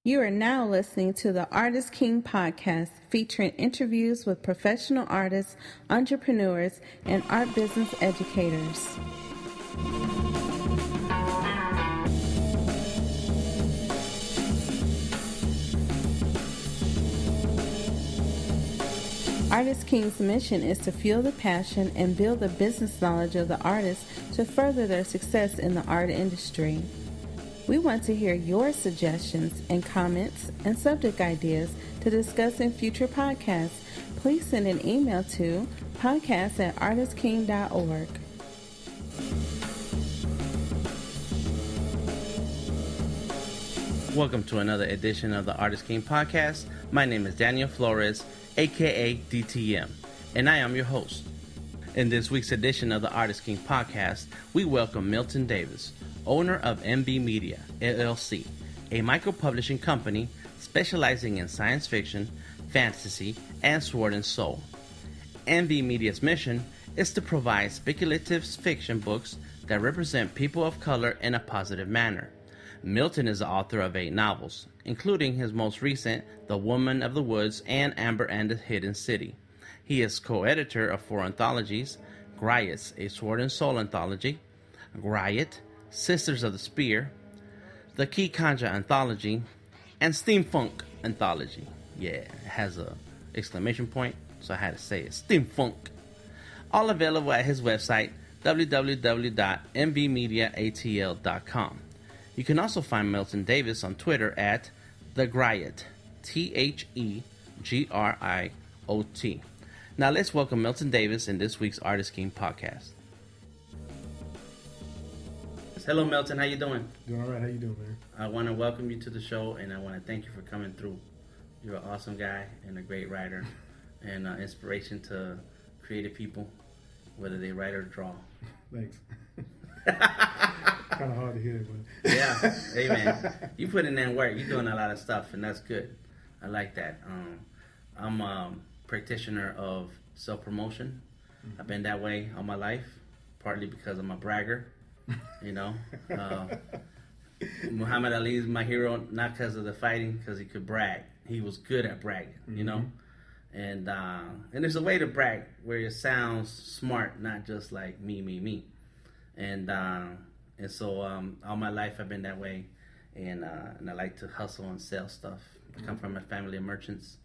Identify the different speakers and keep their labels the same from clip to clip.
Speaker 1: You are now listening to the Artist King podcast, featuring interviews with professional artists, entrepreneurs, and art business educators. Artist King's mission is to fuel the passion and build the business knowledge of the artists to further their success in the art industry. We want to hear your suggestions and comments and subject ideas to discuss in future podcasts. Please send an email to podcast@artistking.org.
Speaker 2: Welcome to another edition of the Artist King podcast. My name is Daniel Flores, aka DTM, and I am your host. In this week's edition of the Artist King podcast, we welcome Milton Davis, owner of MVmedia, LLC, a micro-publishing company specializing in science fiction, fantasy, and sword and soul. MVmedia's mission is to provide speculative fiction books that represent people of color in a positive manner. Milton is the author of 8 novels, including his most recent, The Woman of the Woods and Amber and the Hidden City. He is co-editor of 4 anthologies: Griots, a sword and soul anthology; Griot, Sisters of the Spear, the Ki Khanga Anthology, and Steamfunk Anthology. Yeah, it has a exclamation point, so I had to say it. Steamfunk. All available at his website, www.mvmediaatl.com. You can also find Milton Davis on Twitter at The Griot, TheGriot. Now let's welcome Milton Davis in this week's Artist King podcast. Hello, Milton. How you doing?
Speaker 3: Doing all right. How you doing, man?
Speaker 2: I want to welcome you to the show, and I want to thank you for coming through. You're an awesome guy and a great writer, and inspiration to creative people, whether they write or draw.
Speaker 3: Thanks. Kind of hard to hear, but
Speaker 2: yeah. Hey, man, you put in that work. You're doing a lot of stuff, and that's good. I like that. I'm a practitioner of self-promotion. Mm-hmm. I've been that way all my life, partly because I'm a bragger. You know, Muhammad Ali is my hero, not because of the fighting, because he could brag. He was good at bragging, you know. And there's a way to brag where it sounds smart, not just like me. And so all my life I've been that way, and I like to hustle and sell stuff. I come from a family of merchants,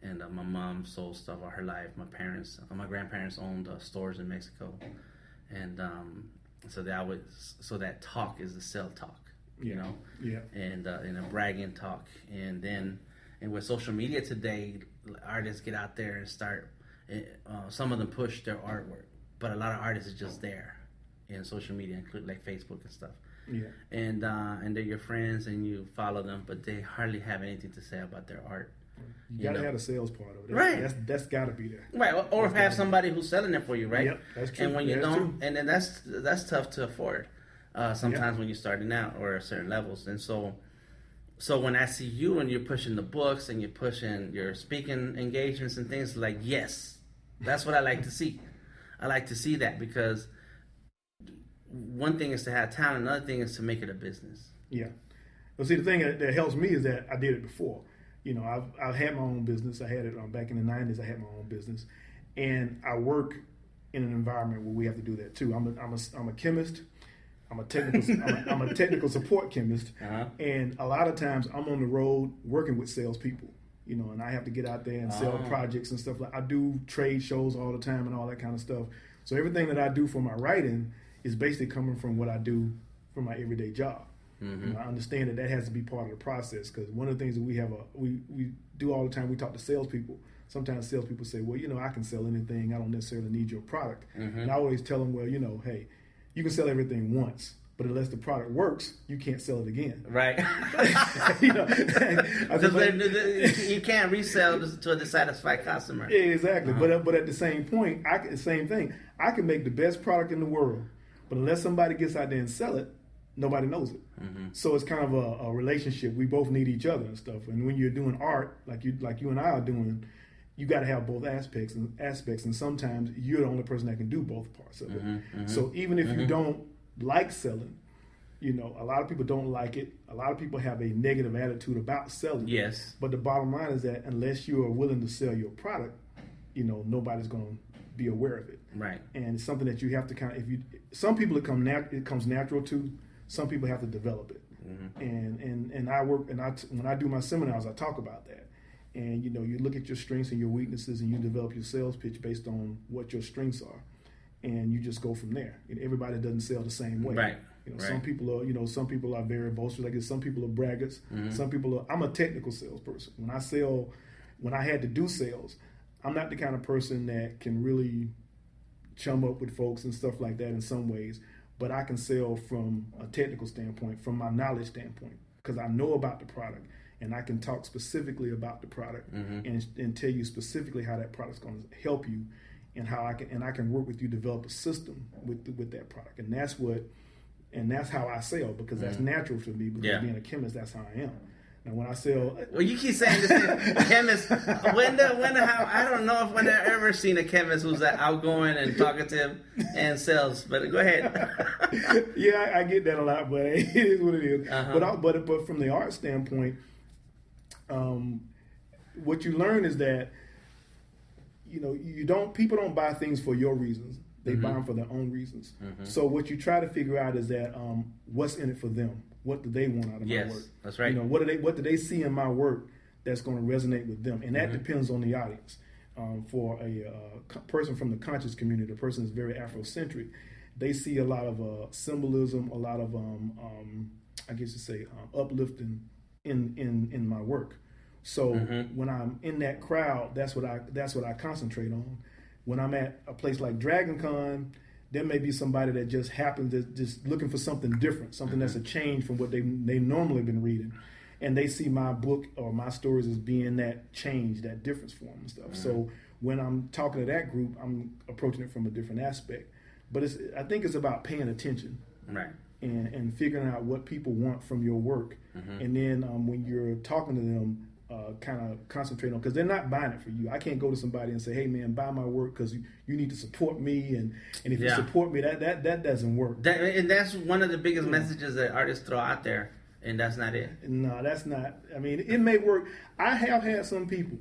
Speaker 2: and my mom sold stuff all her life. My grandparents owned stores in Mexico, and so that talk is the sell talk, you know, and a bragging talk, and with social media today, artists get out there and start. Some of them push their artwork, but a lot of artists are just there in social media, including like Facebook and stuff. Yeah, and they're your friends and you follow them, but they hardly have anything to say about their art.
Speaker 3: You gotta have a sales part of it,
Speaker 2: right?
Speaker 3: That's gotta be there,
Speaker 2: right? Or have somebody who's selling it for you, right?
Speaker 3: Yep, that's true.
Speaker 2: And when you don't, and then that's tough to afford. Sometimes when you're starting out or at certain levels, and so when I see you and you're pushing the books and you're pushing your speaking engagements and things, like, yes, that's what I like to see. I like to see that because one thing is to have talent, another thing is to make it a business.
Speaker 3: Yeah. Well, see, the thing that helps me is that I did it before. You know, I've had my own business. I had it back in the 90s. I had my own business, and I work in an environment where we have to do that too. I'm a chemist. I'm a technical support chemist, and a lot of times I'm on the road working with salespeople. You know, and I have to get out there and sell projects and stuff. Like I do trade shows all the time and all that kind of stuff. So everything that I do for my writing is basically coming from what I do for my everyday job. Mm-hmm. You know, I understand that has to be part of the process, because one of the things that we do all the time, we talk to salespeople. Sometimes salespeople say, well, you know, I can sell anything. I don't necessarily need your product. Mm-hmm. And I always tell them, well, you know, hey, you can sell everything once, but unless the product works, you can't sell it again.
Speaker 2: Right.
Speaker 3: You know,
Speaker 2: you can't resell to a dissatisfied customer.
Speaker 3: Yeah, exactly. But at the same point, same thing. I can make the best product in the world, but unless somebody gets out there and sell it, nobody knows it. Mm-hmm. So it's kind of a relationship. We both need each other and stuff. And when you're doing art, like you and I are doing, you got to have both aspects. And sometimes you're the only person that can do both parts of it. Mm-hmm. So even if you don't like selling, You know, a lot of people don't like it. A lot of people have a negative attitude about selling.
Speaker 2: Yes.
Speaker 3: But the bottom line is that unless you are willing to sell your product, you know, nobody's going to be aware of it.
Speaker 2: Right.
Speaker 3: And it's something that you have to kind of, some people it comes natural to, some people have to develop it. And I work, and when I do my seminars, I talk about that. And, you know, you look at your strengths and your weaknesses and you develop your sales pitch based on what your strengths are. And you just go from there. You know, everybody doesn't sell the same way.
Speaker 2: Right.
Speaker 3: You know, some people are very boastful. Like some people are braggarts. Some people are, I'm a technical salesperson. When I had to do sales, I'm not the kind of person that can really chum up with folks and stuff like that in some ways, but I can sell from a technical standpoint, from my knowledge standpoint, because I know about the product and I can talk specifically about the product and tell you specifically how that product's going to help you and how I can work with you, develop a system with that product. And that's how I sell, because that's natural for me, because being a chemist, that's how I am. And when I sell,
Speaker 2: well, you keep saying this thing, chemist. I don't know if I've ever seen a chemist who's that outgoing and talkative and sells. But go ahead.
Speaker 3: Yeah, I get that a lot, but it is what it is. But from the art standpoint, what you learn is that, you know, people don't buy things for your reasons. They buy them for their own reasons. So what you try to figure out is that what's in it for them. What do they want out of my work?
Speaker 2: That's right.
Speaker 3: You know, what do they see in my work that's going to resonate with them? And that depends on the audience. For a person from the conscious community, the person is very Afrocentric. They see a lot of symbolism, a lot of I guess you say uplifting in my work. So when I'm in that crowd, that's what I concentrate on. When I'm at a place like Dragon Con, there may be somebody that just happens to just looking for something different, something that's a change from what they normally been reading, and they see my book or my stories as being that change, that difference for them and stuff. So when I'm talking to that group, I'm approaching it from a different aspect. But I think it's about paying attention,
Speaker 2: right,
Speaker 3: and figuring out what people want from your work, and then when you're talking to them, kind of concentrate on, because they're not buying it for you. I can't go to somebody and say, hey man, buy my work because you need to support me, and if you support me, that doesn't work.
Speaker 2: And that's one of the biggest messages that artists throw out there, and that's not it.
Speaker 3: No, that's not. I mean, it may work. I have had some people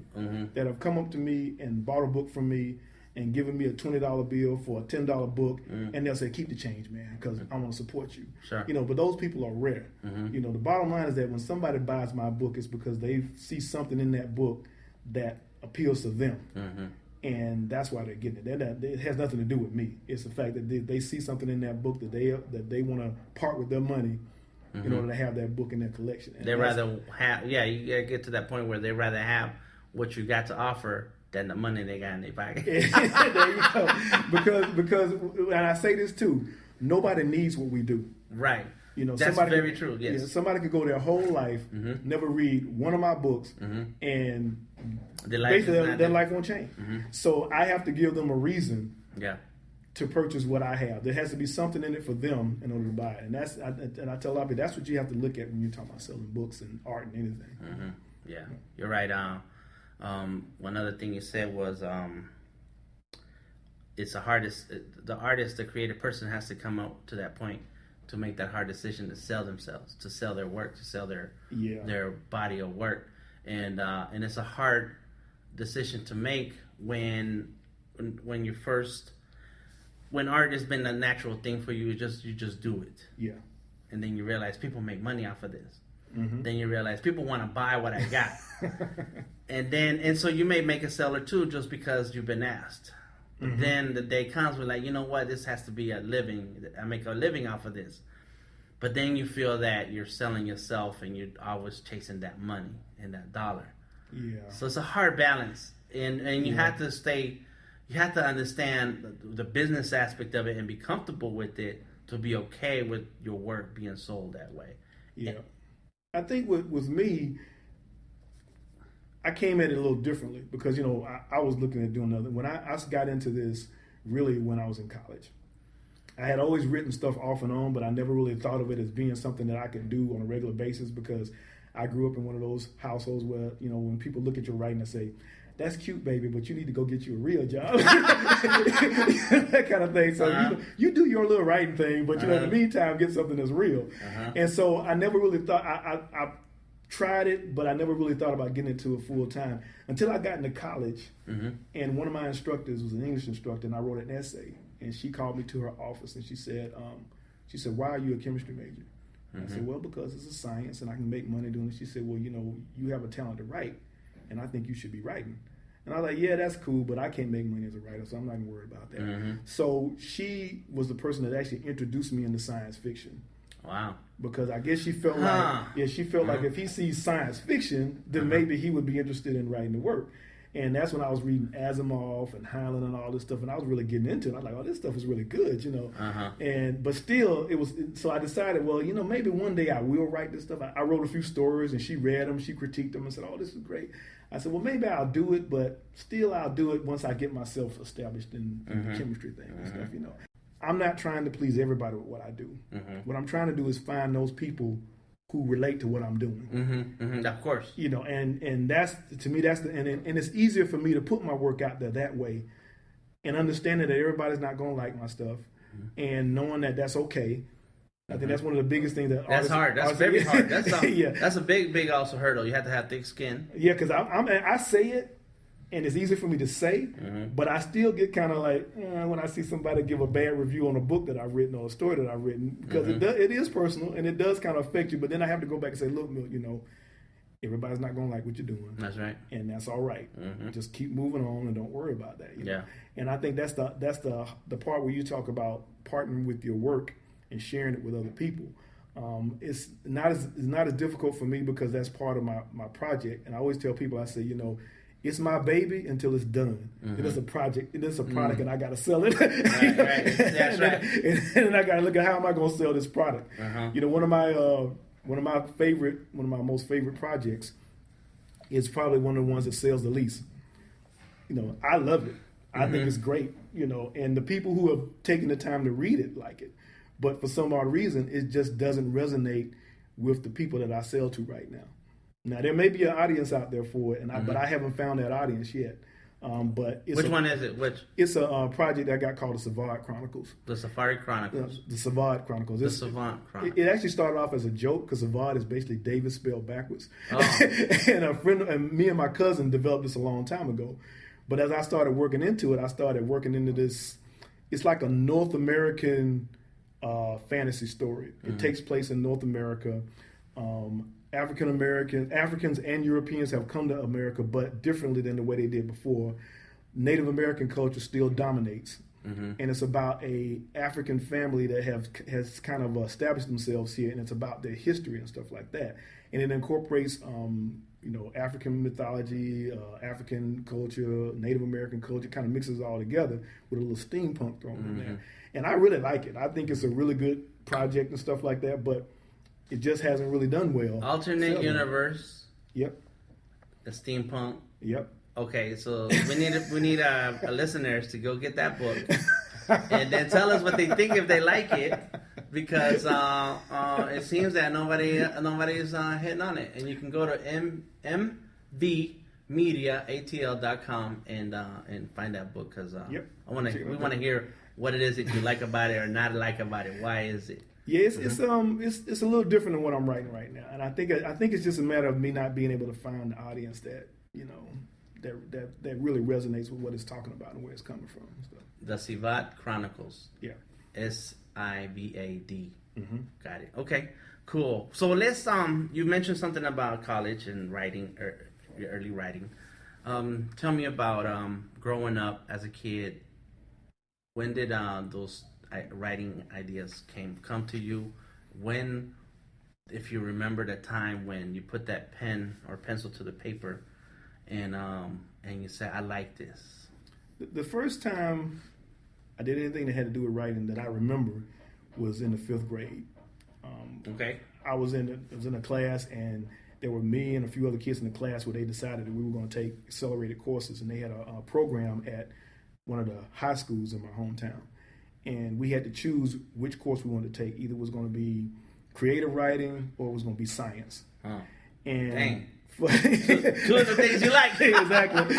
Speaker 3: that have come up to me and bought a book from me and given me a $20 bill for a $10 book, and they'll say, keep the change, man, because I want to support you.
Speaker 2: Sure.
Speaker 3: You know, but those people are rare. You know, the bottom line is that when somebody buys my book, it's because they see something in that book that appeals to them. And that's why they're getting it. It has nothing to do with me. It's the fact that they see something in that book that they want to part with their money in order to have that book in their collection. And
Speaker 2: they rather have, you gotta get to that point where they rather have what you got to offer than the money they got in their pocket.
Speaker 3: There you go. Because, and I say this too, nobody needs what we do.
Speaker 2: Right.
Speaker 3: You know,
Speaker 2: that's very true. Yes.
Speaker 3: Yeah, somebody could go their whole life, never read one of my books, and basically their life won't change. So I have to give them a reason. To purchase what I have. There has to be something in it for them in order to buy it. And I tell a lot of people, that's what you have to look at when you're talking about selling books and art and anything.
Speaker 2: Yeah, you're right. One other thing you said was it's the hardest. The artist, the creative person, has to come up to that point to make that hard decision to sell themselves, to sell their work, to sell their body of work, and it's a hard decision to make when art has been a natural thing for you. You just do it. Yeah. And then you realize people make money off of this. Then you realize people want to buy what I got. and so you may make a seller too just because you've been asked. But then the day comes where, like, you know what, this has to be a living. I make a living off of this. But then you feel that you're selling yourself and you're always chasing that money and that dollar. Yeah. So it's a hard balance. And you have to stay, you have to understand the business aspect of it and be comfortable with it to be okay with your work being sold that way.
Speaker 3: Yeah. I think with me, I came at it a little differently because, you know, I was looking at doing another. When I got into this really when I was in college. I had always written stuff off and on, but I never really thought of it as being something that I could do on a regular basis because I grew up in one of those households where, you know, when people look at your writing and say, that's cute, baby, but you need to go get you a real job. That kind of thing. So you do your little writing thing, but in the meantime, get something that's real. And so I never really thought, I tried it, but I never really thought about getting into it full time until I got into college. And one of my instructors was an English instructor, and I wrote an essay. And she called me to her office, and she said, why are you a chemistry major? I said, well, because it's a science and I can make money doing it. She said, well, you have a talent to write, and I think you should be writing. And I was like, yeah, that's cool, but I can't make money as a writer, so I'm not going to worry about that. So she was the person that actually introduced me into science fiction.
Speaker 2: Wow.
Speaker 3: Because I guess she felt like, like if he sees science fiction, then maybe he would be interested in writing the work. And that's when I was reading Asimov and Heinlein and all this stuff, and I was really getting into it. I was like, oh, this stuff is really good, but still, it was. So I decided, well, maybe one day I will write this stuff. I wrote a few stories, and she read them, she critiqued them, and said, oh, this is great. I said, well, maybe I'll do it, but still I'll do it once I get myself established in the chemistry thing and stuff, I'm not trying to please everybody with what I do. What I'm trying to do is find those people who relate to what I'm doing.
Speaker 2: Of course.
Speaker 3: And that's, to me, that's and it's easier for me to put my work out there that way and understanding that everybody's not going to like my stuff and knowing that that's okay. I think that's one of the biggest things that
Speaker 2: that's hard. That's very hard. That's that's a big also hurdle. You have to have thick skin.
Speaker 3: Yeah, because I say it, and it's easy for me to say, but I still get kind of like when I see somebody give a bad review on a book that I've written or a story that I've written, because it is personal and it does kind of affect you. But then I have to go back and say, look, Milt, everybody's not going to like what you're doing.
Speaker 2: That's right,
Speaker 3: and that's all right. Just keep moving on and don't worry about that.
Speaker 2: Yeah.
Speaker 3: And I think that's the part where you talk about partnering with your work and sharing it with other people. It's not as difficult for me because that's part of my project. And I always tell people, I say, it's my baby until it's done. It is a project. It is a product, and I got to sell it.
Speaker 2: Right. That's right.
Speaker 3: And I got to look at how am I going to sell this product. One of my most favorite projects is probably one of the ones that sells the least. I love it. I think it's great. And the people who have taken the time to read it like it. But for some odd reason, it just doesn't resonate with the people that I sell to right now. Now, there may be an audience out there for it, but I haven't found that audience yet. But
Speaker 2: which one is it? Which?
Speaker 3: It's a project I got called the Savant Chronicles.
Speaker 2: The Safari Chronicles.
Speaker 3: The Savant Chronicles.
Speaker 2: The Savant Chronicles.
Speaker 3: It actually started off as a joke because Savant is basically Davis spelled backwards. And me and my cousin developed this a long time ago. But as I started working into it, I started working into this. It's like a North American fantasy story. It takes place in North America. Africans and Europeans have come to America, but differently than the way they did before. Native American culture still dominates, and it's about a African family that has kind of established themselves here, and it's about their history and stuff like that. And it incorporates, African mythology, African culture, Native American culture, kind of mixes it all together with a little steampunk thrown in there. And I really like it. I think it's a really good project and stuff like that, but it just hasn't really done well.
Speaker 2: Alternate universe.
Speaker 3: Yep.
Speaker 2: The steampunk.
Speaker 3: Yep.
Speaker 2: Okay, so we need our listeners to go get that book and then tell us what they think if they like it, because it seems that nobody's hitting on it. And you can go to MVmediaATL.com and find that book, because we want to hear what it is that you like about it or not like about it. Why is it?
Speaker 3: Yeah, it's a little different than what I'm writing right now, and I think it's just a matter of me not being able to find the audience that that really resonates with what it's talking about and where it's coming from. So.
Speaker 2: The Savant Chronicles.
Speaker 3: Yeah.
Speaker 2: SIVAD. Got it. Okay, cool. So let's you mentioned something about college and writing, or your early writing. Tell me about growing up as a kid. When did those writing ideas come to you? When, if you remember the time when you put that pen or pencil to the paper and you said, I like this.
Speaker 3: The first time I did anything that had to do with writing that I remember was in the 5th grade.
Speaker 2: Okay.
Speaker 3: I was in a class, and there were me and a few other kids in the class where they decided that we were going to take accelerated courses, and they had a program at one of the high schools in my hometown. And we had to choose which course we wanted to take. Either it was going to be creative writing or it was going to be science.
Speaker 2: Oh.
Speaker 3: And For
Speaker 2: Two of the things you like.
Speaker 3: Exactly.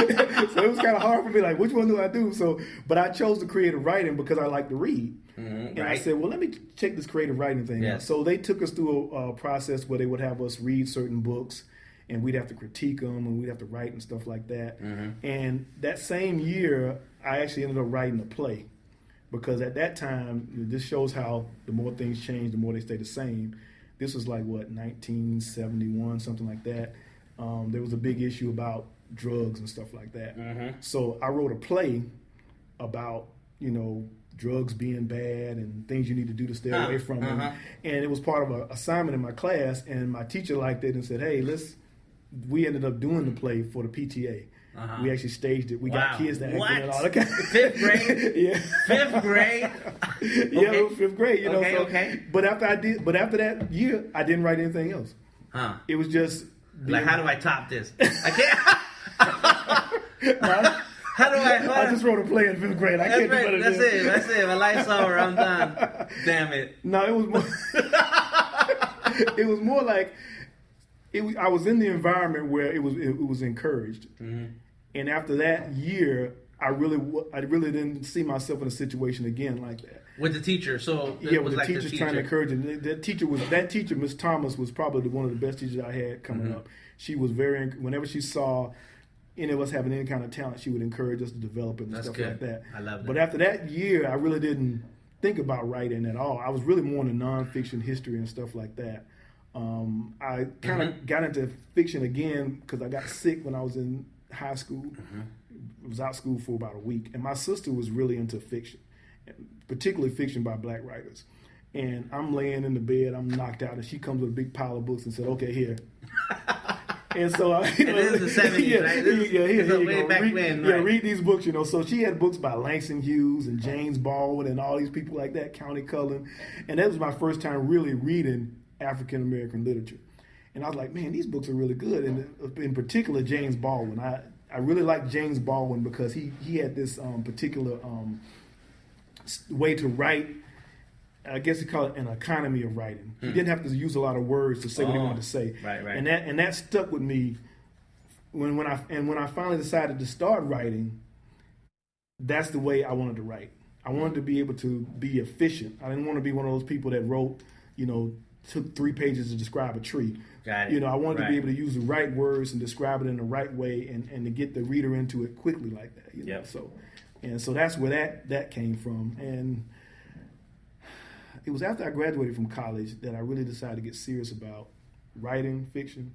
Speaker 3: So it was kind of hard for me, like, which one do I do? So, but I chose the creative writing because I like to read. And I said, well, let me check this creative writing thing out. So they took us through a process where they would have us read certain books, and we'd have to critique them, and we'd have to write and stuff like that. And that same year, I actually ended up writing a play, because at that time, this shows how the more things change, the more they stay the same. This was like, 1971, something like that. There was a big issue about drugs and stuff like that. So I wrote a play about, drugs being bad and things you need to do to stay away from them. And it was part of an assignment in my class, and my teacher liked it and said, hey, we ended up doing the play for the PTA. We actually staged it. We got kids that acted and all that kind of
Speaker 2: 5th grade?
Speaker 3: Yeah.
Speaker 2: 5th grade?
Speaker 3: Yeah, it was 5th grade,
Speaker 2: Okay.
Speaker 3: But after that year, I didn't write anything else.
Speaker 2: It
Speaker 3: was just
Speaker 2: like, how do I top this? I can't. How do I?
Speaker 3: I just wrote a play in 5th grade. I can't do better than this.
Speaker 2: That's it. My life's over. I'm done. Damn it.
Speaker 3: No, it was more. It was more like I was in the environment where it was encouraged, and after that year, I really didn't see myself in a situation again like that.
Speaker 2: With the teacher, so
Speaker 3: yeah, with the teachers trying to encourage him. That teacher, Miss Thomas, was probably one of the best teachers I had coming up. She was whenever she saw any of us having any kind of talent, she would encourage us to develop it and stuff like that.
Speaker 2: I love that.
Speaker 3: But after that year, I really didn't think about writing at all. I was really more into nonfiction, history, and stuff like that. I kind of got into fiction again because I got sick when I was in high school. I was out of school for about a week, and my sister was really into fiction, particularly fiction by black writers. And I'm laying in the bed, I'm knocked out, and she comes with a big pile of books and said, "Okay, here." And so
Speaker 2: this is the 70s, right? This is way back when.
Speaker 3: Yeah, read these books, So she had books by Langston Hughes and James Baldwin and all these people like that, County Cullen. And that was my first time really reading African American literature. And I was like, man, these books are really good. And in particular, James Baldwin. I really like James Baldwin because he had this particular way to write. I guess he called it an economy of writing. He didn't have to use a lot of words to say what he wanted to say.
Speaker 2: Right.
Speaker 3: And that stuck with me when I finally decided to start writing. That's the way I wanted to write. I wanted to be able to be efficient. I didn't want to be one of those people that wrote, took 3 pages to describe a tree.
Speaker 2: Got it.
Speaker 3: I wanted to be able to use the right words and describe it in the right way and to get the reader into it quickly like that. So that's where that came from. And it was after I graduated from college that I really decided to get serious about writing fiction.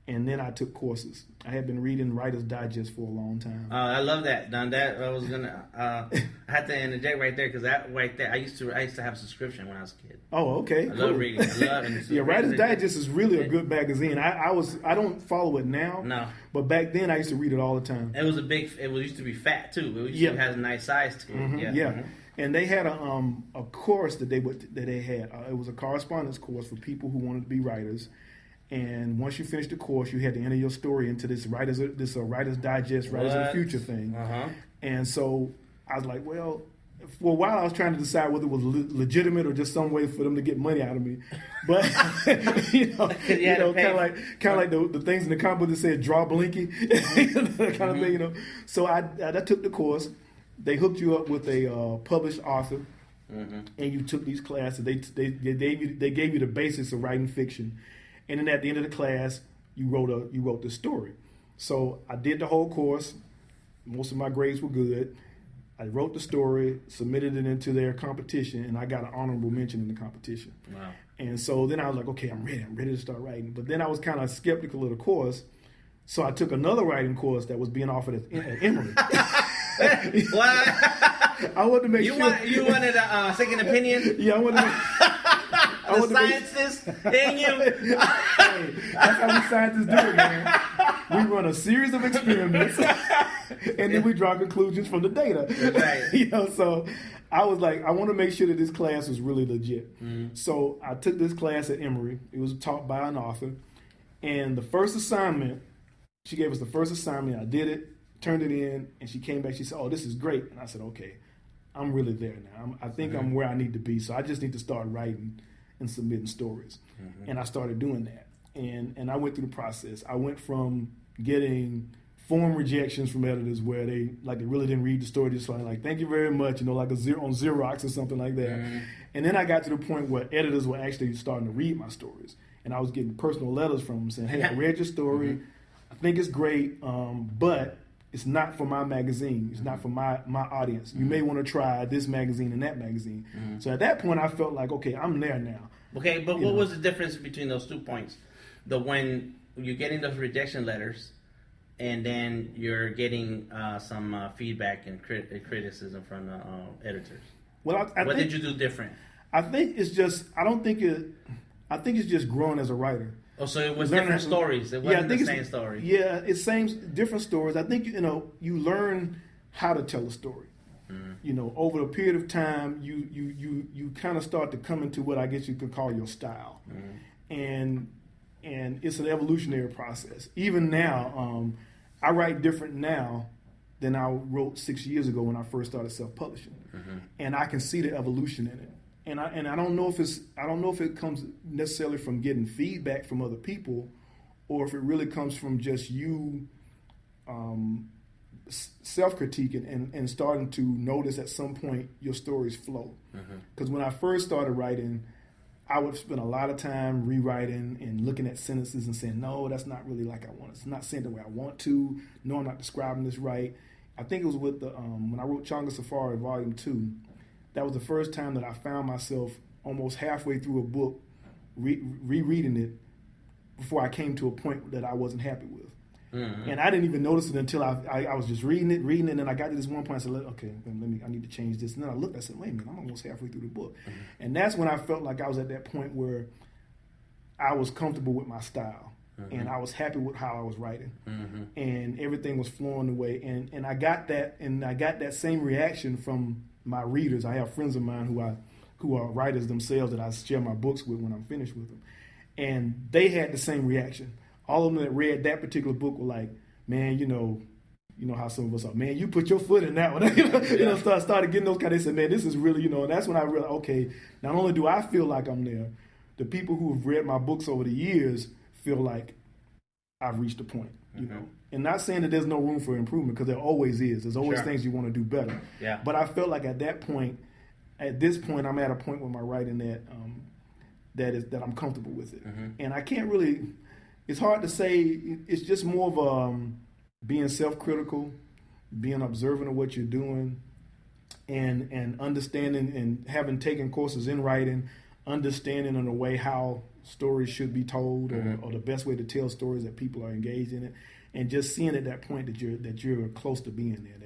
Speaker 3: And then I took courses. I had been reading Writer's Digest for a long time.
Speaker 2: I love that. Now that I was gonna, I had to interject right there because that right there, I used to have a subscription when I was a kid.
Speaker 3: Oh, okay.
Speaker 2: I love reading. I love it.
Speaker 3: Yeah, Writer's Digest is really a good magazine. I don't follow it now.
Speaker 2: No.
Speaker 3: But back then I used to read it all the time.
Speaker 2: It used to be fat too. It used to have a nice size to it. And they had a course that they had. It was a correspondence course for people who wanted to be writers. And once you finished the course, you had to enter your story into this Writer's Digest, Writers of the Future thing. And so I was like, well, for a while I was trying to decide whether it was legitimate or just some way for them to get money out of me. But kind of like the things in the comic book that said "draw Blinky," that kind of thing, So I took the course. They hooked you up with a published author, and you took these classes. They gave you the basics of writing fiction. And then at the end of the class, you wrote the story. So I did the whole course. Most of my grades were good. I wrote the story, submitted it into their competition, and I got an honorable mention in the competition. Wow. And so then I was like, okay, I'm ready to start writing. But then I was kind of skeptical of the course. So I took another writing course that was being offered at Emory. What?
Speaker 3: I wanted to make sure.
Speaker 2: You wanted a second opinion?
Speaker 3: Yeah, I wanted to
Speaker 2: the scientists in you.
Speaker 3: Hey, that's how we scientists do it, man. We run a series of experiments, and then we draw conclusions from the data.
Speaker 2: Right.
Speaker 3: So I was like, I want to make sure that this class was really legit. So I took this class at Emory. It was taught by an author. And the first assignment, she gave us the first assignment. I did it, turned it in, and she came back. She said, oh, this is great. And I said, okay, I'm really there now. I think I'm where I need to be. So I just need to start writing and submitting stories. And I started doing that. and I went through the process. I went from getting form rejections from editors where they really didn't read the story, just like thank you very much, like on Xerox or something like that. Mm-hmm. And then I got to the point where editors were actually starting to read my stories, and I was getting personal letters from them saying, hey, I read your story, mm-hmm. I think it's great, but it's not for my magazine. It's not for my audience. You may want to try this magazine and that magazine. Mm-hmm. So at that point, I felt like, okay, I'm there now.
Speaker 2: Okay, but what was the difference between those 2 points? When you're getting those rejection letters, and then you're getting some feedback and criticism from the editors.
Speaker 3: Well, I
Speaker 2: what
Speaker 3: think,
Speaker 2: did you do different?
Speaker 3: I think it's just. I think it's just growing as a writer.
Speaker 2: Oh, so it was different stories. It wasn't the same story.
Speaker 3: Yeah, it's different stories. I think you learn how to tell a story. Mm-hmm. Over a period of time, you kind of start to come into what I guess you could call your style, mm-hmm. and it's an evolutionary process. Even now, I write different now than I wrote 6 years ago when I first started self-publishing, mm-hmm. and I can see the evolution in it. And I don't know if it comes necessarily from getting feedback from other people, or if it really comes from just you self-critiquing and starting to notice at some point your stories flow. Because when I first started writing, I would spend a lot of time rewriting and looking at sentences and saying, no, that's not really like I want. It's not saying the way I want to. No, I'm not describing this right. I think it was with the when I wrote Changa Safari Volume 2. That was the first time that I found myself almost halfway through a book rereading it before I came to a point that I wasn't happy with. Mm-hmm. And I didn't even notice it until I was just reading it, and then I got to this one point. I said, okay, I need to change this. And then I looked, I said, wait a minute, I'm almost halfway through the book. Mm-hmm. And that's when I felt like I was at that point where I was comfortable with my style. Mm-hmm. And I was happy with how I was writing. Mm-hmm. And everything was flowing the way. And I got that same reaction from my readers. I have friends of mine who are writers themselves that I share my books with when I'm finished with them. And they had the same reaction. All of them that read that particular book were like, man, you know how some of us are, man, you put your foot in that one. Started getting those kind of, they said, man, this is really, and that's when I realized, okay, not only do I feel like I'm there, the people who have read my books over the years feel like I've reached a point, And not saying that there's no room for improvement, because there always is. There's always things you want to do better. Yeah. But I felt like at this point, I'm at a point with my writing that I'm comfortable with it. Mm-hmm. And I can't really, it's hard to say, it's just more of being self-critical, being observant of what you're doing, and understanding and having taken courses in writing, understanding in a way how stories should be told, or the best way to tell stories that people are engaged in it, and just seeing at that point that you're close to being there,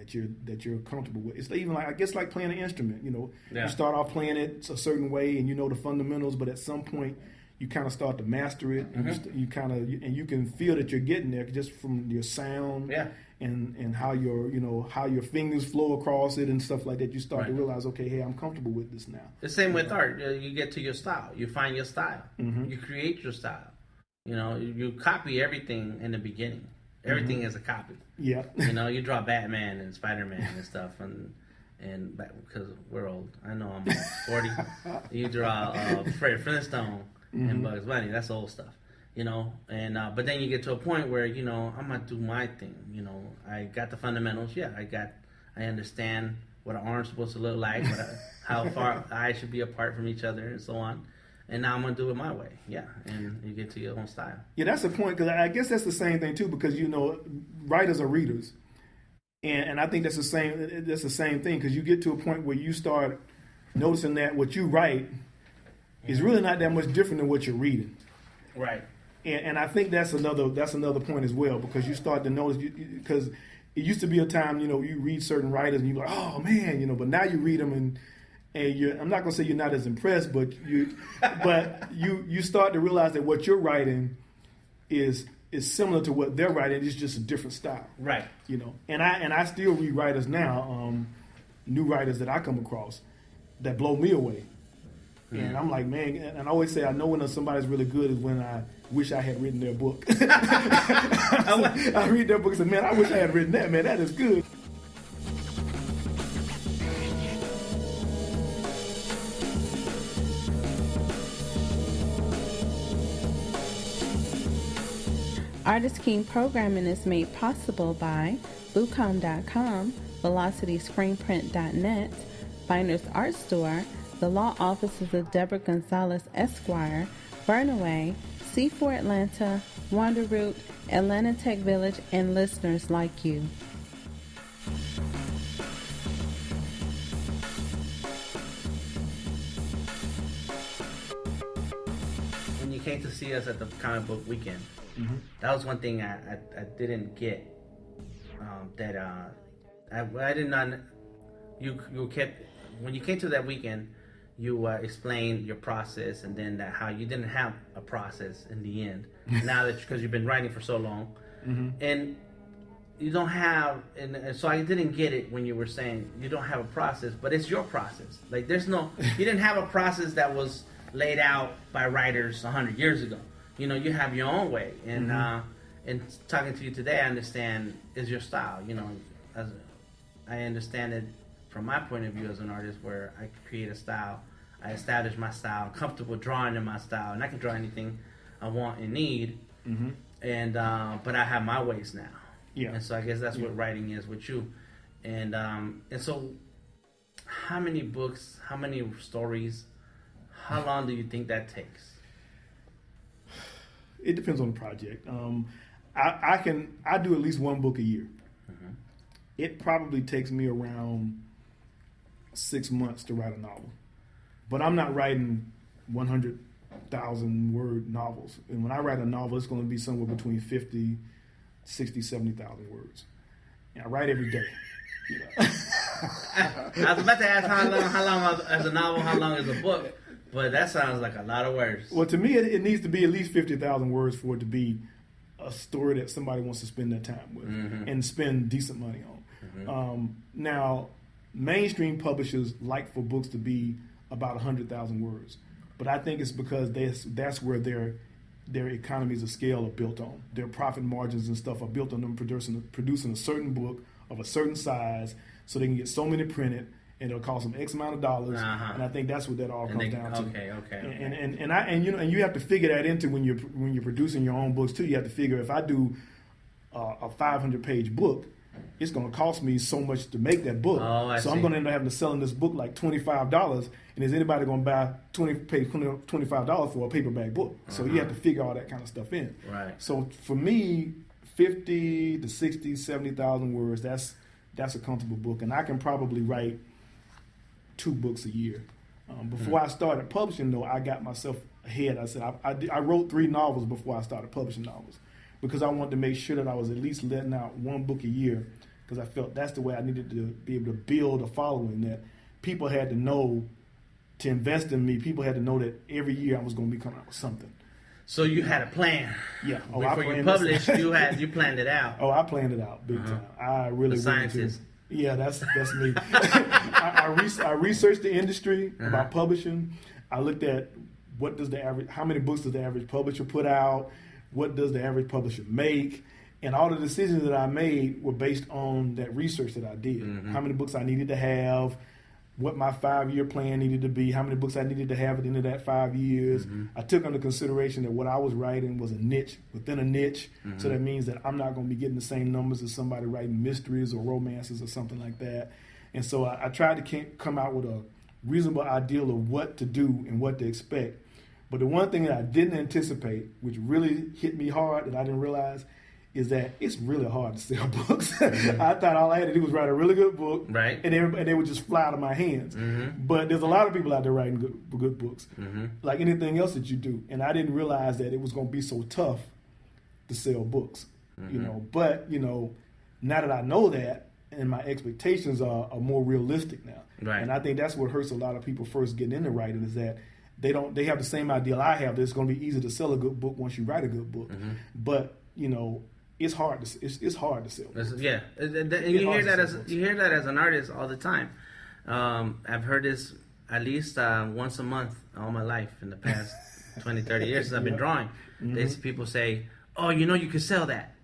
Speaker 3: that you're comfortable with. It's even like playing an instrument. You start off playing it a certain way, and you know the fundamentals, but at some point you kind of start to master it, and you can feel that you're getting there just from your sound. Yeah. And how your fingers flow across it and stuff like that. You start to realize, okay, hey, I'm comfortable with this now.
Speaker 2: The same with art. You get to your style. You find your style. Mm-hmm. You create your style. You copy everything in the beginning. Everything is a copy. Yeah. You draw Batman and Spider-Man and stuff, and because we're old. I know I'm 40. You draw Fred Flintstone and Bugs Bunny. That's old stuff. But then you get to a point where, I'm going to do my thing. I got the fundamentals. Yeah, I understand what an arm's supposed to look like, how far eyes should be apart from each other and so on. And now I'm going to do it my way. Yeah, and you get to your own style.
Speaker 3: Yeah, that's the point, because I guess that's the same thing, too, because, writers are readers. And I think that's the same thing, because you get to a point where you start noticing that what you write is really not that much different than what you're reading.
Speaker 2: Right.
Speaker 3: And I think that's another point as well, because you start to notice, because it used to be a time, you read certain writers and you're like, oh man, but now you read them and I'm not gonna say you're not as impressed, but you start to realize that what you're writing is similar to what they're writing. It's just a different style,
Speaker 2: right?
Speaker 3: And I still read writers now, new writers that I come across that blow me away. And I'm like, man, and I always say I know when somebody's really good is when I wish I had written their book. I read their book and say, man, I wish I had written that, man, that is good.
Speaker 1: Artist King programming is made possible by Lucom.com, VelocityScreenprint.net, Binders Art Store, the law offices of Deborah Gonzalez Esquire, Burnaway, C4 Atlanta, Wanderroot, Atlanta Tech Village, and listeners like you.
Speaker 2: When you came to see us at the comic book weekend, that was one thing I didn't get. I did not. You kept, when you came to that weekend, you explained your process, and then how you didn't have a process in the end. Now that, because you've been writing for so long, and you don't have, and so I didn't get it when you were saying you don't have a process, but it's your process. Like, there's no, you didn't have a process that was laid out by writers 100 years ago. You know, you have your own way, and talking to you today, I understand is your style. You know, I understand it from my point of view as an artist, where I create a style, I establish my style, I'm comfortable drawing in my style, and I can draw anything I want and need. And but I have my ways now. Yeah. And so I guess that's what writing is with you. And so, how many books, how many stories, how long do you think that takes?
Speaker 3: It depends on the project. I do at least one book a year. It probably takes me around 6 months to write a novel, but I'm not writing 100,000 word novels. And when I write a novel, it's going to be somewhere between 50, 60, 70,000 words. And I write every day. You know?
Speaker 2: I was about to ask how long as a novel, how long as a book, but that sounds like a lot of words.
Speaker 3: Well, to me, it needs to be at least 50,000 words for it to be a story that somebody wants to spend their time with and spend decent money on. Now, mainstream publishers like for books to be about 100,000 words, but I think it's because that's where their economies of scale are built on. Their profit margins and stuff are built on them producing a certain book of a certain size, so they can get so many printed, and it'll cost them X amount of dollars. And I think that's what that all comes down to. And you have to figure that into when you're producing your own books too. You have to figure, if I do a 500-page book, it's going to cost me so much to make that book. So I'm going to end up having to selling this book like $25. And is anybody going to buy $25 for a paperback book? So you have to figure all that kind of stuff in.
Speaker 2: Right.
Speaker 3: So for me, 50 to 60, 70,000 words, that's a comfortable book. And I can probably write 2 books a year. Before I started publishing, though, I got myself ahead. I said I wrote 3 novels before I started publishing novels, because I wanted to make sure that I was at least letting out 1 book a year, because I felt that's the way I needed to be able to build a following, that people had to know to invest in me. People had to know that every year I was going to be coming out with something.
Speaker 2: So you had a plan.
Speaker 3: Yeah.
Speaker 2: Before you published, you planned it out.
Speaker 3: Oh, I planned it out big time. I really
Speaker 2: the scientist.
Speaker 3: Yeah, that's me. I researched the industry about publishing. I looked at how many books does the average publisher put out? What does the average publisher make? And all the decisions that I made were based on that research that I did. How many books I needed to have, what my 5-year plan needed to be, how many books I needed to have at the end of that 5 years. I took under consideration that what I was writing was a niche within a niche. So that means that I'm not going to be getting the same numbers as somebody writing mysteries or romances or something like that. And so I tried to come out with a reasonable ideal of what to do and what to expect. But the one thing that I didn't anticipate, which really hit me hard that I didn't realize, is that it's really hard to sell books. I thought all I had to do was write a really good book, and they would just fly out of my hands. But there's a lot of people out there writing good books, like anything else that you do. And I didn't realize that it was going to be so tough to sell books. You know, but now that I know that, and my expectations are more realistic now. And I think that's what hurts a lot of people first getting into writing, is that they have the same ideal I have, that it's going to be easy to sell a good book once you write a good book. But it's hard to sell books.
Speaker 2: Yeah, and you hear that as an artist all the time. I've heard this at least once a month all my life in the past 20, 30 years since I've been drawing. People say, "Oh, you can sell that."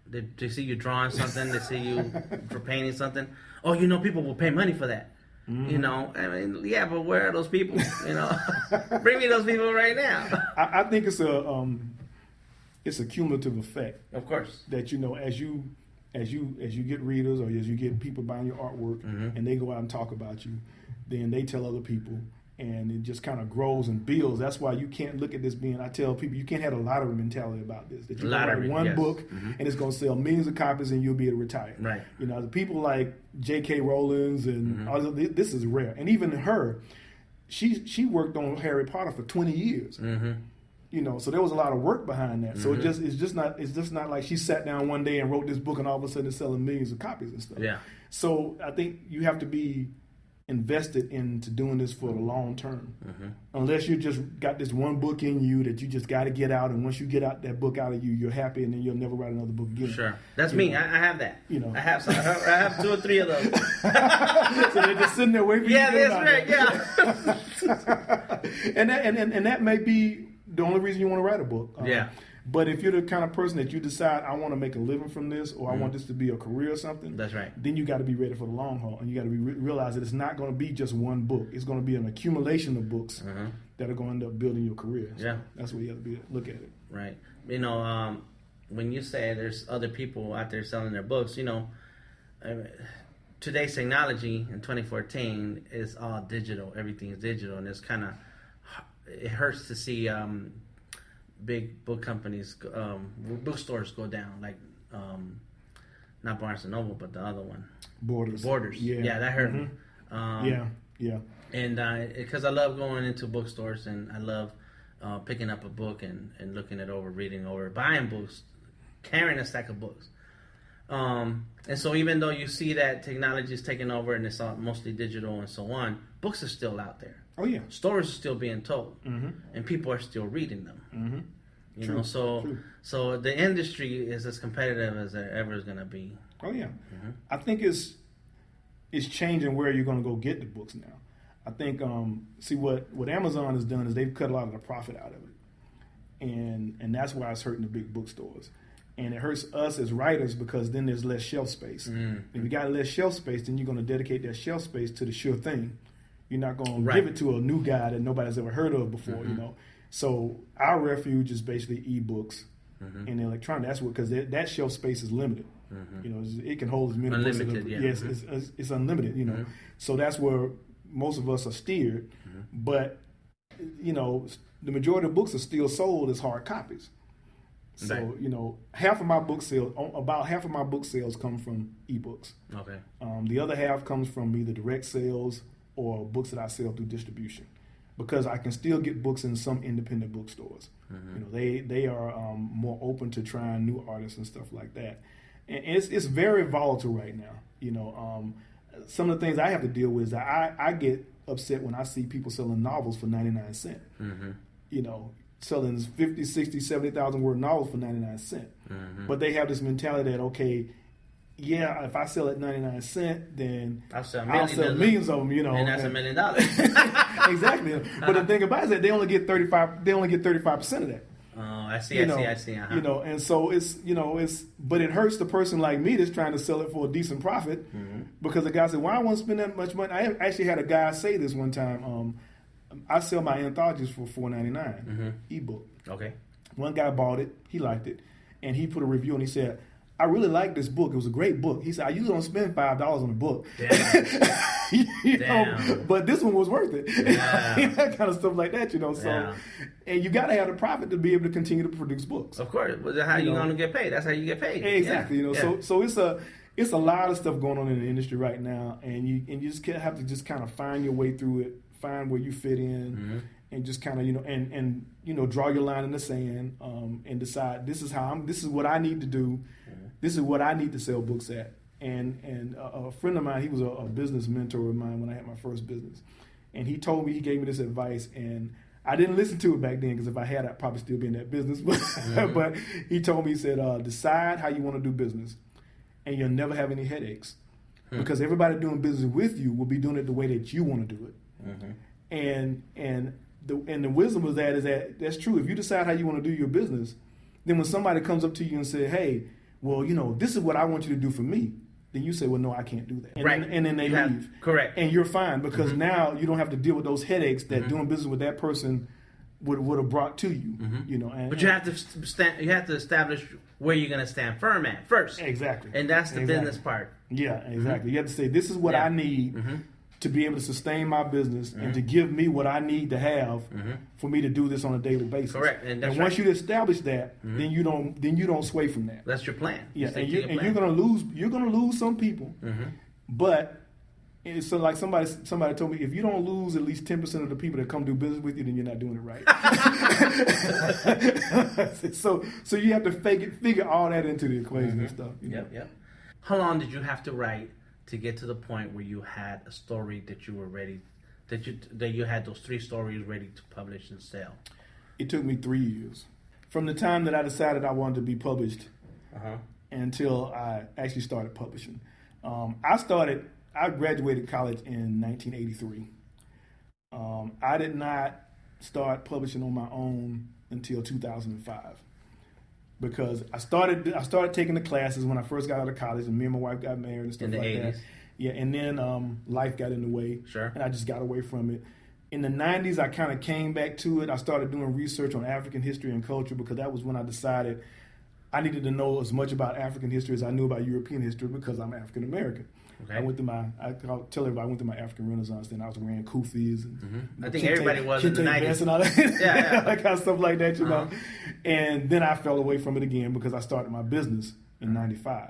Speaker 2: They see you drawing something. They see you for painting something. Oh, people will pay money for that. I mean, yeah, but where are those people? Bring me those people right now.
Speaker 3: I think it's it's a cumulative effect.
Speaker 2: Of course.
Speaker 3: That, as you get readers or as you get people buying your artwork and they go out and talk about you, then they tell other people, and it just kind of grows and builds. That's why you can't look at this being, I tell people, you can't have a lottery mentality about this. That you can write one book and it's going to sell millions of copies and you'll be able to retire. Right. The people like J.K. Rowling and all this is rare. And even her, she worked on Harry Potter for 20 years. So there was a lot of work behind that. So it's just not like she sat down one day and wrote this book and all of a sudden it's selling millions of copies and stuff. Yeah. So I think you have to be invested into doing this for the long term. Unless you just got this one book in you that you just got to get out, and once you get out that book out of you, you're happy, and then you'll never write another book again.
Speaker 2: Sure, that's me. I have that. I have some. I have 2 or 3 of those.
Speaker 3: So they're just sitting there waiting for you to get
Speaker 2: that's right. Yeah.
Speaker 3: and that may be the only reason you want to write a book. But if you're the kind of person that you decide, I want to make a living from this, or I want this to be a career or something,
Speaker 2: that's right.
Speaker 3: Then you got to be ready for the long haul, and you got to realize that it's not going to be just one book. It's going to be an accumulation of books that are going to end up building your career. So that's where you have to look at it.
Speaker 2: Right. When you say there's other people out there selling their books, today's technology in 2014 is all digital. Everything is digital, and it hurts to see big book companies, bookstores go down, like not Barnes and Noble, but the other one, Borders. Yeah, that hurt me. And because I love going into bookstores, and I love picking up a book and looking it over, reading over, buying books, carrying a stack of books. And so even though you see that technology is taking over and it's all mostly digital and so on, books are still out there.
Speaker 3: Oh yeah,
Speaker 2: stories are still being told, and people are still reading them. So the industry is as competitive as it ever is going to be.
Speaker 3: Oh yeah, I think it's changing where you're going to go get the books now. I think see what Amazon has done is they've cut a lot of the profit out of it, and that's why it's hurting the big bookstores. And it hurts us as writers because then there's less shelf space. If you got less shelf space, then you're going to dedicate that shelf space to the sure thing. You're not going to give it to a new guy that nobody's ever heard of before, So our refuge is basically ebooks and electronic. That's what, because that shelf space is limited. It can hold as many
Speaker 2: unlimited,
Speaker 3: books. Yes, it's unlimited. So that's where most of us are steered. But the majority of books are still sold as hard copies. So about half of my book sales come from ebooks. Okay. The other half comes from either direct sales or books that I sell through distribution, because I can still get books in some independent bookstores. They are more open to trying new artists and stuff like that. And it's very volatile right now. Some of the things I have to deal with is that I get upset when I see people selling novels for 99 cents. Selling 50, 60, 70,000 word novels for 99 cents. But they have this mentality that, okay, if I sell at 99 cents, then I'll sell millions of them,
Speaker 2: and that's $1 million.
Speaker 3: Exactly. But the thing about it is that they only get 35% of that.
Speaker 2: Oh, I see.
Speaker 3: And so but it hurts the person like me that's trying to sell it for a decent profit, because the guy said, "Well, I want to spend that much money." I actually had a guy say this one time. I sell my anthologies for $4.99 ebook. Okay. One guy bought it, he liked it, and he put a review and he said, "I really like this book. It was a great book." He said, "I usually don't spend $5 on a book." Damn. But this one was worth it. Yeah. That kind of stuff like that, So, and you got to have the profit to be able to continue to produce books.
Speaker 2: Of course. But how you going to get paid? That's how you get paid.
Speaker 3: Exactly. So it's a lot of stuff going on in the industry right now, and you just have to just kind of find your way through it, find where you fit in, and just kind of and draw your line in the sand, and decide this is what I need to do. This is what I need to sell books at. And a friend of mine, he was a business mentor of mine when I had my first business, and he gave me this advice, and I didn't listen to it back then, because if I had, I'd probably still be in that business. But he told me, he said, decide how you want to do business, and you'll never have any headaches, because everybody doing business with you will be doing it the way that you want to do it. And the wisdom of that is that's true. If you decide how you want to do your business, then when somebody comes up to you and say, "Hey, well, this is what I want you to do for me," then you say, "Well, no, I can't do that." And then they leave.
Speaker 2: Correct.
Speaker 3: And you're fine, because now you don't have to deal with those headaches that doing business with that person would have brought to you. You know,
Speaker 2: but you have to you have to establish where you're going to stand firm at first.
Speaker 3: Exactly.
Speaker 2: And that's the business part.
Speaker 3: Yeah, exactly. You have to say, this is what I need to be able to sustain my business and to give me what I need to have for me to do this on a daily basis.
Speaker 2: Correct. And
Speaker 3: once you establish that, then you don't sway from that.
Speaker 2: That's your plan.
Speaker 3: Yeah, and you're gonna lose some people, but it's so like somebody told me, if you don't lose at least 10% of the people that come do business with you, then you're not doing it right. so you have to figure all that into the equation and stuff.
Speaker 2: Yep. How long did you have to write to get to the point where you had a story that you were ready, that you had those 3 stories ready to publish and sell?
Speaker 3: It took me 3 years. From the time that I decided I wanted to be published until I actually started publishing. I graduated college in 1983. I did not start publishing on my own until 2005 because I started taking the classes when I first got out of college, and me and my wife got married and stuff
Speaker 2: in the
Speaker 3: like
Speaker 2: 80s.
Speaker 3: that. Yeah, and then life got in the way, and I just got away from it. In the 90s, I kind of came back to it. I started doing research on African history and culture because that was when I decided I needed to know as much about African history as I knew about European history because I'm African American. Okay. I tell everybody I went to my African Renaissance. Then I was wearing kufis and
Speaker 2: I think everybody was in the 90s
Speaker 3: and all that,
Speaker 2: yeah.
Speaker 3: that kind of stuff like that, you know. And then I fell away from it again because I started my business in '95,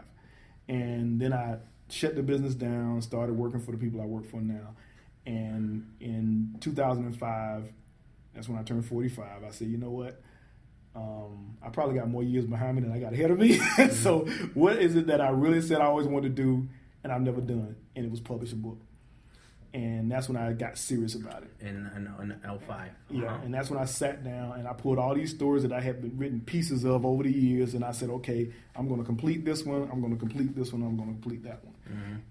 Speaker 3: and then I shut the business down, started working for the people I work for now. And in 2005, that's when I turned 45. I said, you know what? I probably got more years behind me than I got ahead of me. So what is it that I really said I always wanted to do and I've never done? And it was publish a book. And that's when I got serious about it.
Speaker 2: In L5.
Speaker 3: Yeah, and that's when I sat down and I pulled all these stories that I had been written pieces of over the years, and I said, okay, I'm going to complete this one, I'm going to complete this one, I'm going to complete that one.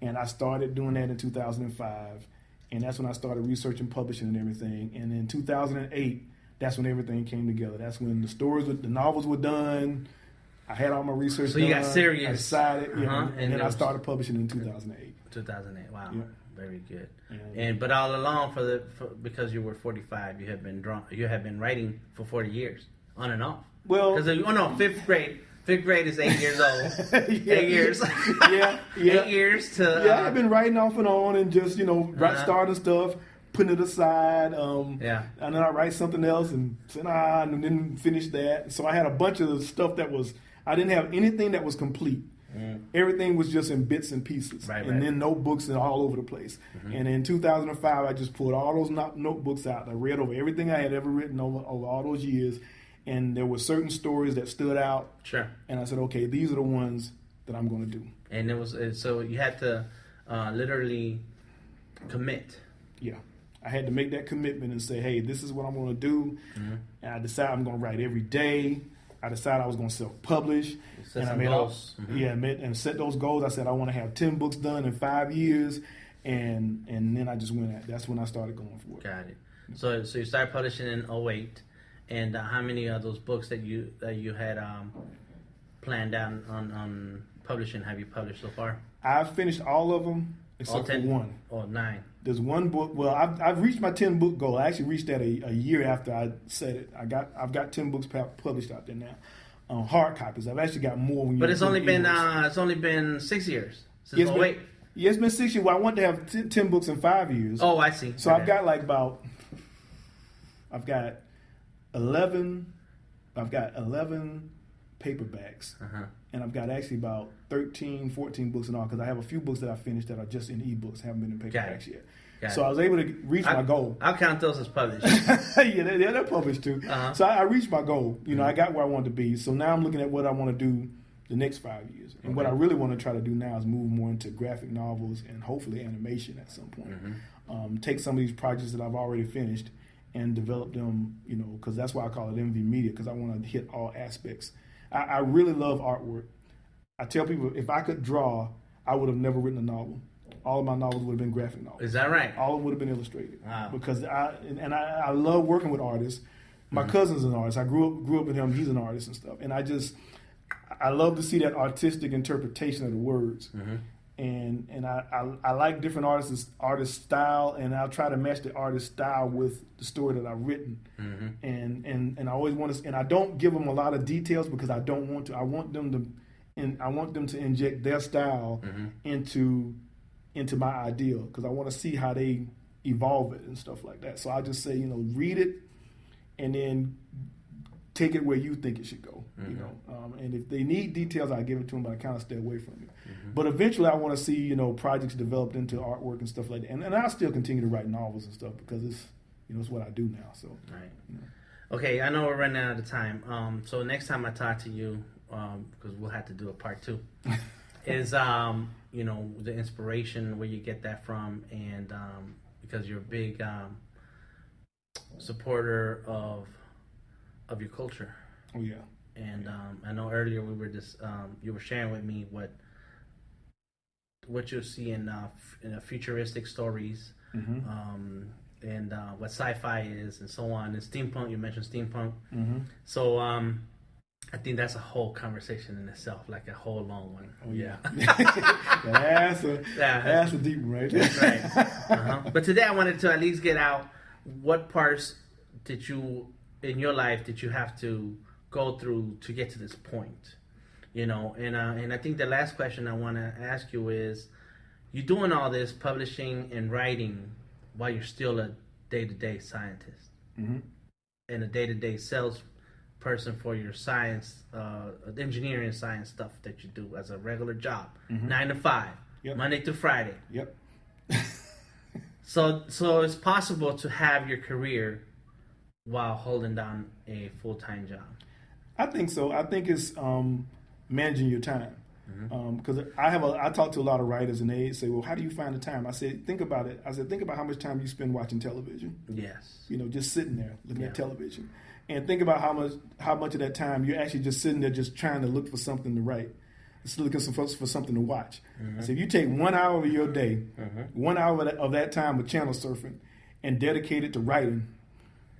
Speaker 3: And I started doing that in 2005, and that's when I started researching publishing and everything. And in 2008, that's when everything came together. That's when the novels were done. I had all my research done.
Speaker 2: So you got serious.
Speaker 3: I decided, and then I started publishing in 2008.
Speaker 2: 2008, wow.
Speaker 3: Yeah.
Speaker 2: Very good. But all along, because you were 45, you have been writing for 40 years, on and off.
Speaker 3: Well,
Speaker 2: because fifth grade. Fifth grade is 8 years old. 8 years. 8 years to.
Speaker 3: Yeah, I've been writing off and on, and just starting stuff, putting it aside. And then I write something else, and say and then finish that. So I had a bunch of stuff I didn't have anything that was complete. Everything was just in bits and pieces, and then notebooks and all over the place. And in 2005, I just pulled all those notebooks out. I read over everything I had ever written over all those years, and there were certain stories that stood out.
Speaker 2: Sure.
Speaker 3: And I said, okay, these are the ones that I'm going to do.
Speaker 2: And it was so you had to literally commit.
Speaker 3: Yeah. I had to make that commitment and say, hey, this is what I'm going to do. And I decided I'm going to write every day. I decided I was going to self-publish.
Speaker 2: And I made goals.
Speaker 3: And set those goals. I said I want to have 10 books done in 5 years, and then I just went at. That's when I started going for it.
Speaker 2: Got it. So you started publishing in 2008, and how many of those books that you had planned out on publishing have you published so far?
Speaker 3: I've finished all of them except for one.
Speaker 2: Oh, 9.
Speaker 3: There's one book. Well, I've reached my 10 book goal. I actually reached that a year after I said it. I've got 10 books published out there now. Hard copies. I've actually got more.
Speaker 2: But it's only been 6 years since 2008.
Speaker 3: Yeah, it's been 6 years. Well, I want to have 10 books in 5 years.
Speaker 2: Oh, I see.
Speaker 3: So I've got I've got 11 paperbacks. And I've got actually about 13, 14 books in all, because I have a few books that I finished that are just in ebooks, haven't been in paperbacks yet. So I was able to reach my goal.
Speaker 2: I'll count those as published.
Speaker 3: Yeah, they're published too. So I reached my goal. I got where I wanted to be. So now I'm looking at what I want to do the next 5 years. And what I really want to try to do now is move more into graphic novels and hopefully animation at some point. Take some of these projects that I've already finished and develop them, because that's why I call it MVmedia, because I want to hit all aspects. I really love artwork. I tell people, if I could draw, I would have never written a novel. All of my novels would have been graphic novels.
Speaker 2: Is that right?
Speaker 3: All of them would have been illustrated.
Speaker 2: Wow.
Speaker 3: Because I love working with artists. My cousin's an artist. I grew up with him. He's an artist and stuff. And I love to see that artistic interpretation of the words. and I like different artists' style, and I'll try to match the artist's style with the story that I've written. And I always want to, and I don't give them a lot of details because I don't want to. I want them to inject their style into my idea because I want to see how they evolve it and stuff like that. So I just say, read it and then take it where you think it should go. And if they need details, I give it to them, but I kind of stay away from it. But eventually, I want to see projects developed into artwork and stuff like that. And I still continue to write novels and stuff because it's it's what I do now. So
Speaker 2: right. Okay, I know we're running out of time. So next time I talk to you, because we'll have to do a part 2, is the inspiration, where you get that from, and because you're a big supporter of your culture.
Speaker 3: Oh yeah.
Speaker 2: And I know earlier we were just you were sharing with me what you'll see in futuristic stories, and what sci-fi is, and so on. And steampunk, you mentioned steampunk. So I think that's a whole conversation in itself, like a whole long one.
Speaker 3: Oh yeah. That's a deep one, right?
Speaker 2: That's right. But today I wanted to at least get out what parts did you in your life did you have to go through to get to this point, and I think the last question I want to ask you is, you're doing all this publishing and writing while you're still a day-to-day scientist and a day-to-day salesperson for your science, engineering science stuff that you do as a regular job, 9 to 5, Monday through Friday.
Speaker 3: Yep.
Speaker 2: So it's possible to have your career while holding down a full-time job.
Speaker 3: I think so. I think it's managing your time. Because I talk to a lot of writers and they say, well, how do you find the time? I said, think about it. I said, think about how much time you spend watching television.
Speaker 2: Yes.
Speaker 3: Just sitting there looking at television. And think about how much of that time you're actually just sitting there just trying to look for something to write. Just looking for something to watch. I said, if you take 1 hour of your day, 1 hour of that time with channel surfing and dedicate it to writing,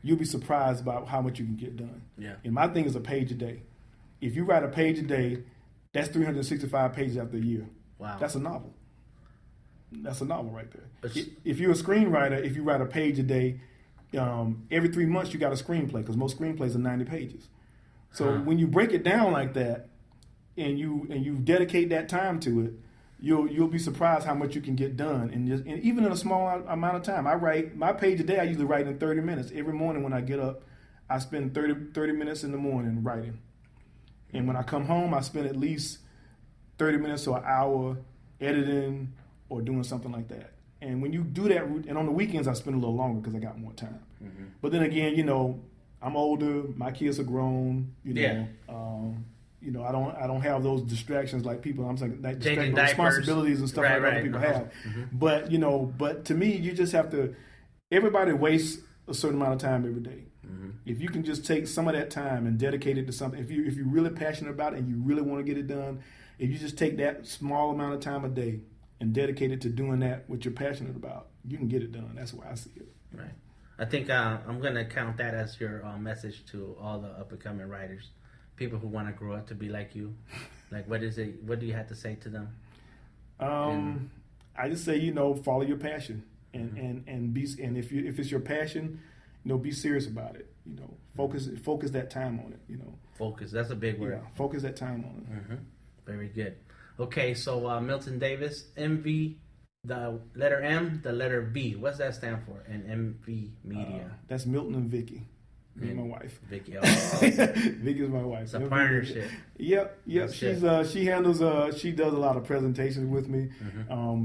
Speaker 3: you'll be surprised about how much you can get done.
Speaker 2: Yeah. And
Speaker 3: my thing is a page a day. If you write a page a day, that's 365 pages after a year.
Speaker 2: Wow.
Speaker 3: That's a novel. That's a novel right there. If you're a screenwriter, if you write a page a day, every 3 months you got a screenplay because most screenplays are 90 pages. So when you break it down like that and you dedicate that time to it, you'll be surprised how much you can get done, and even in a small amount of time. I write my page a day. I usually write in 30 minutes every morning when I get up. I spend 30 minutes in the morning writing, and when I come home, I spend at least 30 minutes or an hour editing or doing something like that. And when you do that, and on the weekends I spend a little longer because I got more time. But then again, I'm older. My kids are grown. I don't have those distractions like people. I'm saying that responsibilities and stuff like other people have. But but to me, you just have to. Everybody wastes a certain amount of time every day. If you can just take some of that time and dedicate it to something, if you're really passionate about it and you really want to get it done, if you just take that small amount of time a day and dedicate it to doing that what you're passionate about, you can get it done. That's why I see it.
Speaker 2: Right. I think I'm going to count that as your message to all the up-and-coming writers. People who want to grow up to be like you. Like, what do you have to say to them?
Speaker 3: I just say, follow your passion and be, and if it's your passion, be serious about it. Focus that time on it.
Speaker 2: Focus. That's a big word.
Speaker 3: Yeah, focus that time on it.
Speaker 2: Very good. Okay, so Milton Davis, MV, the letter M, the letter V. What's that stand for? And MVmedia.
Speaker 3: That's Milton and Vicky. Me and my wife.
Speaker 2: Vicky.
Speaker 3: Vicky's my wife.
Speaker 2: It's a partnership.
Speaker 3: Yep. She handles she does a lot of presentations with me.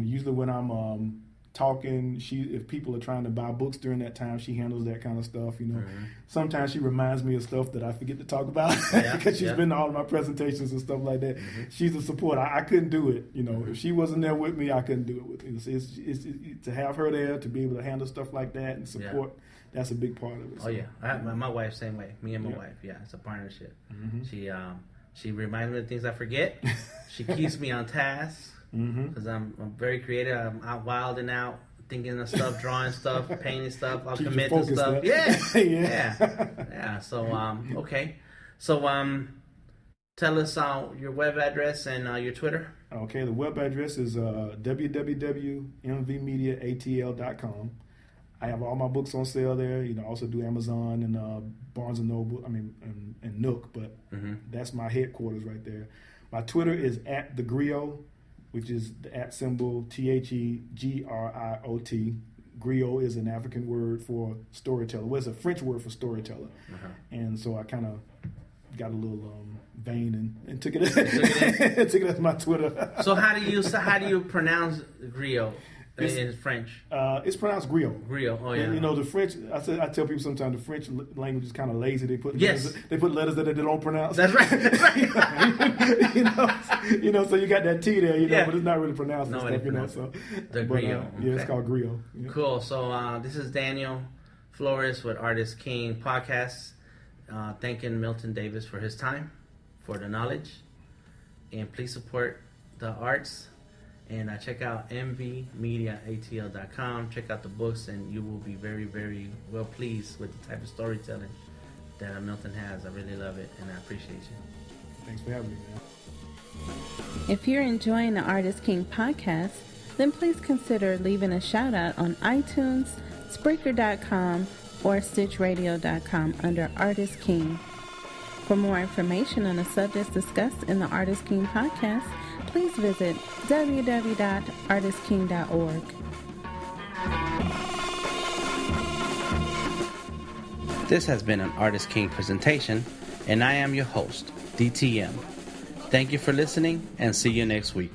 Speaker 3: Usually when I'm talking, if people are trying to buy books during that time, she handles that kind of stuff. Sometimes she reminds me of stuff that I forget to talk about because she's been to all of my presentations and stuff like that. She's a support. I couldn't do it. If she wasn't there with me, I couldn't do it with me. It's to have her there to be able to handle stuff like that and support. Yeah. That's a big part of it.
Speaker 2: So. Oh yeah, I have my wife same way. Me and my wife. Yeah, it's a partnership. She reminds me of things I forget. She keeps me on task. Because I'm very creative. I'm out wilding out, thinking of stuff, drawing stuff, painting stuff. I'll commit to stuff. Yeah. So okay. So tell us your web address and your Twitter.
Speaker 3: Okay, the web address is www.mvmediaatl.com. I have all my books on sale there. I also do Amazon and Barnes and Noble. And Nook, but that's my headquarters right there. My Twitter is at the Griot, which is the at symbol THEGRIOT. Griot is an African word for storyteller. Well, it's a French word for storyteller, and so I kind of got a little vain and took it took it as my Twitter.
Speaker 2: So how do you pronounce Griot in French?
Speaker 3: It's pronounced Griot.
Speaker 2: Griot. Oh yeah.
Speaker 3: And, the French. I tell people sometimes the French language is kind of lazy. They put
Speaker 2: yes.
Speaker 3: letters that they don't pronounce.
Speaker 2: That's right. That's right.
Speaker 3: So you got that T there.
Speaker 2: Yeah.
Speaker 3: But it's not really pronounced.
Speaker 2: Nobody
Speaker 3: pronounce
Speaker 2: So the Griot.
Speaker 3: Yeah, it's called Griot. Yeah.
Speaker 2: Cool. So this is Daniel Flores with Artist King Podcast. Thanking Milton Davis for his time, for the knowledge, and please support the arts. And check out MVmediaatl.com. Check out the books, and you will be very, very well pleased with the type of storytelling that Milton has. I really love it, and I appreciate you.
Speaker 3: Thanks for having me, man.
Speaker 1: If you're enjoying the Artist King podcast, then please consider leaving a shout out on iTunes, Spreaker.com, or StitchRadio.com under Artist King. For more information on the subjects discussed in the Artist King podcast, please visit www.artistking.org.
Speaker 2: This has been an Artist King presentation, and I am your host, DTM. Thank you for listening, and see you next week.